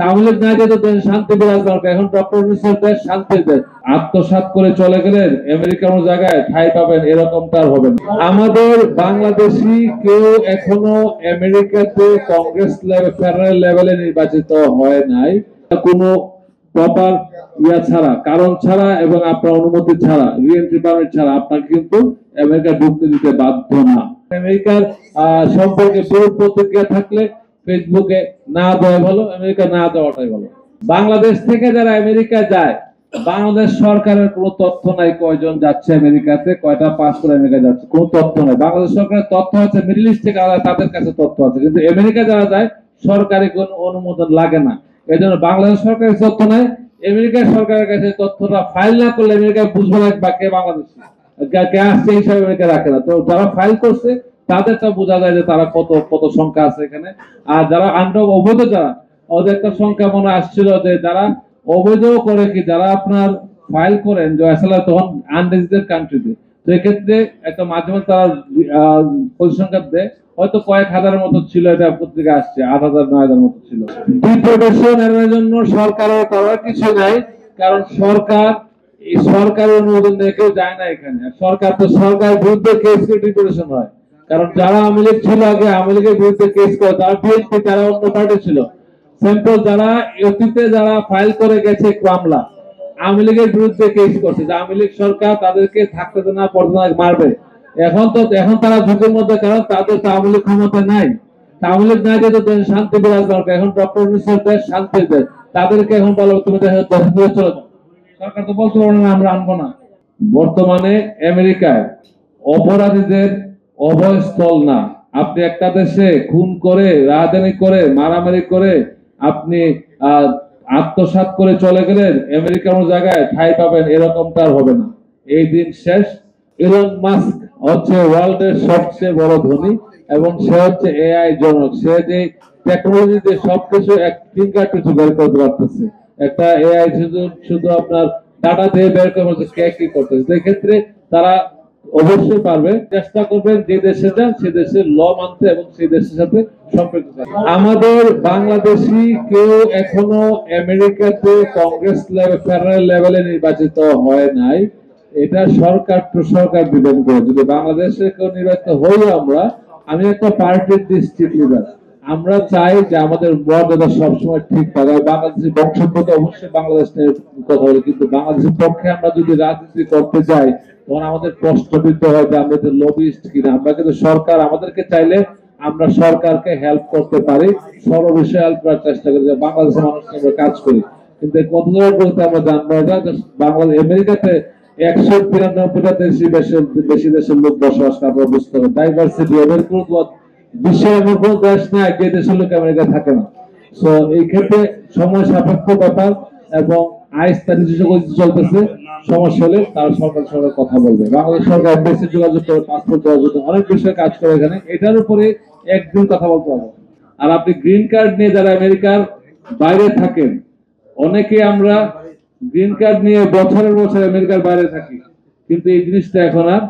তাহলে না যেত দেশে শান্তি বিরাজ দরকার। এখন ডক্টর ইউনূসের দেশ শান্তির দেশ। আত্মসাৎ করে চলে গেলেন আমেরিকার জায়গায় ঠাই পাবেন, এরকমটা আর হবে না। আমাদের বাংলাদেশি কেউ এখনো আমেরিকাতে কংগ্রেস লেভেল ফেডারেল লেভেলে নির্বাচিত হয় নাই, কোনো প্রপার ছাড়া, কারণ ছাড়া এবং আপনার অনুমতি ছাড়া, রিএন্ট্রি পারমিট ছাড়া আপনাকে কিন্তু আমেরিকা ঢুকতে দিতে বাধ্য না। আমেরিকার সম্পর্কে বিরূপ প্রতিক্রিয়া থাকলে ফেসবুকে না দেওয়া ভালো, আমেরিকা না দেওয়াটাই ভালো। বাংলাদেশ থেকে যারা আমেরিকা যায়, বাংলাদেশ সরকারের কোনো তথ্য নাই কয়জন যাচ্ছে আমেরিকাতে, কয়টা পাস করে আমেরিকা যাচ্ছে, কোনো তথ্য নাই। বাংলাদেশ সরকারের তথ্য আছে মিডল ইস্ট থেকে তাদের কাছে তথ্য আছে, কিন্তু আমেরিকা যারা যায় সরকারি কোনো অনুমোদন লাগে না। এই জন্য বাংলাদেশ সরকারের তথ্য নাই, আমেরিকার সরকারের কাছে তথ্যটা ফাইল না করলে আমেরিকা বুঝবে না কে বাংলাদেশি, কে আসছে হিসাবে আমেরিকা রাখে না। তো যারা ফাইল করছে তাদেরটা বোঝা যায় যে তারা কত কত সংখ্যা আছে এখানে। আর যারা অবৈধ, যারা ওদের একটা সংখ্যা মনে আসছিল যে যারা অবৈধ করে কি, যারা আপনার ফাইল করেন যে আসলে তখন আনরেজিস্টার্ড কান্ট্রিতে, তো এক্ষেত্রে একটা মাঝে মাঝে তারা পরিসংখ্যান দেয়, হয়তো কয়েক হাজারের মতো ছিল, এটা পত্রিকা আসছে 8,000 9,000 মতো ছিল। ডিপোর্টেশন এর জন্য সরকারের করার কিছু নাই, কারণ সরকার এই সরকারের অনুমোদন দিয়ে কেউ যায় না এখানে। সরকার তো সরকারের বিরুদ্ধে কেস করে ডিপোর্টেশন হয়, কারণ যারা আওয়ামী লীগ ছিল আগে, আওয়ামী লীগের বিরুদ্ধে কেস করে, তারা বিএনপি, তারা অন্য পার্টি ছিল। সিম্পল যারা অতীতে যারা ফাইল করে গেছে মামলা, আওয়ামী লীগের বিরুদ্ধে কেস করছে, যে আওয়ামী লীগ সরকার তাদেরকে থাকতে না পড়তে মারবে, এখন তারা ঝুঁকির মধ্যে, কারণ তাদের তো আওয়ামী লীগ ক্ষমতা নাই। আওয়ামী লীগ না যেত দেশে শান্তি বিরাজ দরকার। এখন ডক্টর ইউনূসের দেশ শান্তির দেশ, তাদেরকে এখন বলো তুমি দেশে চলে যাও। সরকার তো বলতে পারে না আমরা আনবো না। বর্তমানে আমেরিকায় অপরাধীদের অভয়স্থল না। আপনি একটা দেশে খুন করে, রাজধানী করে, মারামারি করে আপনি আত্মসাৎ করে চলে গেলেন আমেরিকার জায়গায় ঠাই পাবেন, এরকমটা আর হবে না। এই দিন শেষ। ইলন মাস্ক হচ্ছে ওয়ার্ল্ডের সবচেয়ে বড় ধনী এবং সে হচ্ছে এআই জনক। সে যে টেকনোলজিতে সবকিছু এক ফিঙ্গার কিছু বের করতে পারতেছে। একটা এআই শুধু আপনার ডাটা দিয়ে বের করতে কে কি করতেছে। সেক্ষেত্রে তারা অবশ্যই পারবে। চেষ্টা করবেন যে দেশে যান সে দেশের ল মানতে এবং সেই দেশের সাথে সম্পৃক্ত থাকতে। আমাদের বাংলাদেশি কেউ এখনো আমেরিকাতে কংগ্রেস লেভেল ফেডারেল লেভেলে নির্বাচিত হয় নাই। এটা সরকার টু সরকার ডিপেন্ড করে। যদি বাংলাদেশে কেউ নির্বাচিত হই আমরা, আমি একটা পার্টির ডিস্ট্রিক্ট লিডার, আমরা চাই যে আমাদের মর্যাদা সবসময় ঠিক থাকে। বাংলাদেশের বংশগত অবশ্যই বাংলাদেশ নিয়ে কথা বলি, কিন্তু বাংলাদেশের পক্ষে আমরা যদি রাজনীতি করতে যাই তখন আমাদের প্রশ্ন দিতে হয় যে আমরা যে লবিস্ট কিনা। আমরা কিন্তু সরকার আমাদেরকে চাইলে আমরা সরকারকে হেল্প করতে পারি, সর্ব বিষয়ে হেল্প করার চেষ্টা করি, বাংলাদেশের মানুষকে আমরা কাজ করি। কিন্তু কতদূর বলতে আমরা জানবো না। বাংলাদেশ আমেরিকাতে 193টা বেশি দেশের লোক বসবাস করে, আপনারা বুঝতে হবে। ডাইভার্সিটি এদের কোনো বিশ্বের এমন কোন দেশ নাই যে দেশের লোক আমেরিকা থাকে না। সো এই ক্ষেত্রে সময় সাপেক্ষ ব্যাপার এবং আইস তার নিজস্ব চলতেছে। সমস্যা হলে তারা সরকার সঙ্গে কথা বলবে। বাংলাদেশ সরকার এমবেসি যোগাযোগ করে, পাসপোর্ট যোগাযোগ করে, অনেক বিষয়ে কাজ করে এখানে। এটার উপরে একদিন কথা বলতে হবে। আর আপনি গ্রিন কার্ড নিয়ে যারা আমেরিকার বাইরে থাকেন, অনেকে আমরা গ্রিন কার্ড নিয়ে বছরের বছর আমেরিকার বাইরে থাকি, কিন্তু এই জিনিসটা এখন আর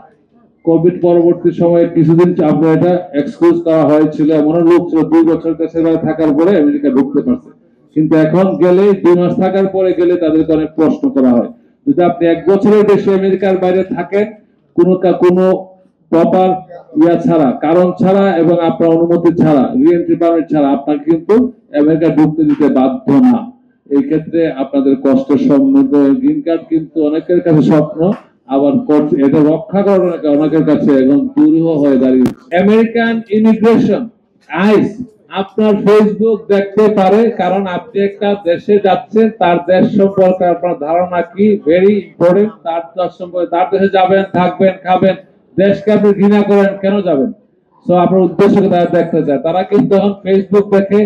কোভিড পরবর্তী সময়ে কিছুদিন আপনার এটা এক্সকিউজ করা হয়েছিল। এমন লোক ছিল 2 বছর দেশের বাইরে থাকার পরে আমেরিকা ঢুকতে পারছে, কিন্তু এখন গেলে 2 মাস থাকার পরে গেলে তাদেরকে অনেক প্রশ্ন করা হয়। যদি আপনি 1 বছরের বেশি আমেরিকার বাইরে থাকেন কোনো প্রপার ছাড়া, কারণ ছাড়া এবং আপনার অনুমতি ছাড়া, রিএন্ট্রি পারমিট ছাড়া আপনাকে কিন্তু আমেরিকা ঢুকতে দিতে বাধ্য না। এই ক্ষেত্রে আপনাদের কষ্টের সম্মুখীন। গ্রিন কার্ড কিন্তু অনেকের কাছে স্বপ্ন, আবার এটা রক্ষা করার অনেকের কাছে এখন দুরূহ হয়ে দাঁড়িয়েছে। আমেরিকান ইমিগ্রেশন আইস আপনার ফেসবুক দেখতে পারে, কারণ আপনি একটা দেশে যাচ্ছেন, তার দেশ সম্পর্কে আপনার ধারণা কি ভেরি ইম্পর্টেন্ট। তার দেশ সম্পর্কে, তার দেশে যাবেন, থাকবেন, খাবেন, দেশকে আপনি ঘৃণা করেন, কেন যাবেন? সো আপনার উদ্দেশ্যকে তারা দেখতে চায়। তারা কিন্তু এখন ফেসবুক দেখে,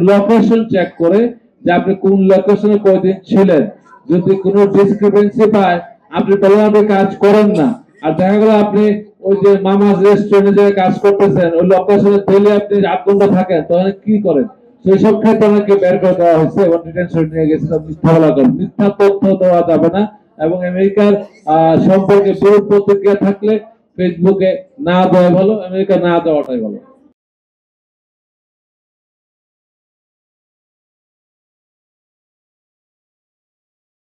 লোকেশন চেক করে যে আপনি কোন লোকেশনে কয়দিন ছিলেন। যদি কোনো ডিসক্রিপেন্সি পায়, আপনি বলেন আপনি কাজ করেন না, আর দেখা গেল আপনি ওই যে মামাস রেস্টুরেন্টে যে কাজ করতেছেন ওই লোকেশনে দিলে আপনি 8 ঘন্টা থাকেন, তখন কি করেন? সেই সব ক্ষেত্রে অনেকে বের করে দেওয়া হয়েছে এবং ডিটেনশন নিয়ে গেছে। মিথ্যা বলা করেন, মিথ্যা তথ্য দেওয়া যাবে না। এবং আমেরিকার সম্পর্কে বিরূপ প্রতিক্রিয়া থাকলে ফেসবুকে না দেওয়া ভালো, আমেরিকা না দেওয়াটাই ভালো।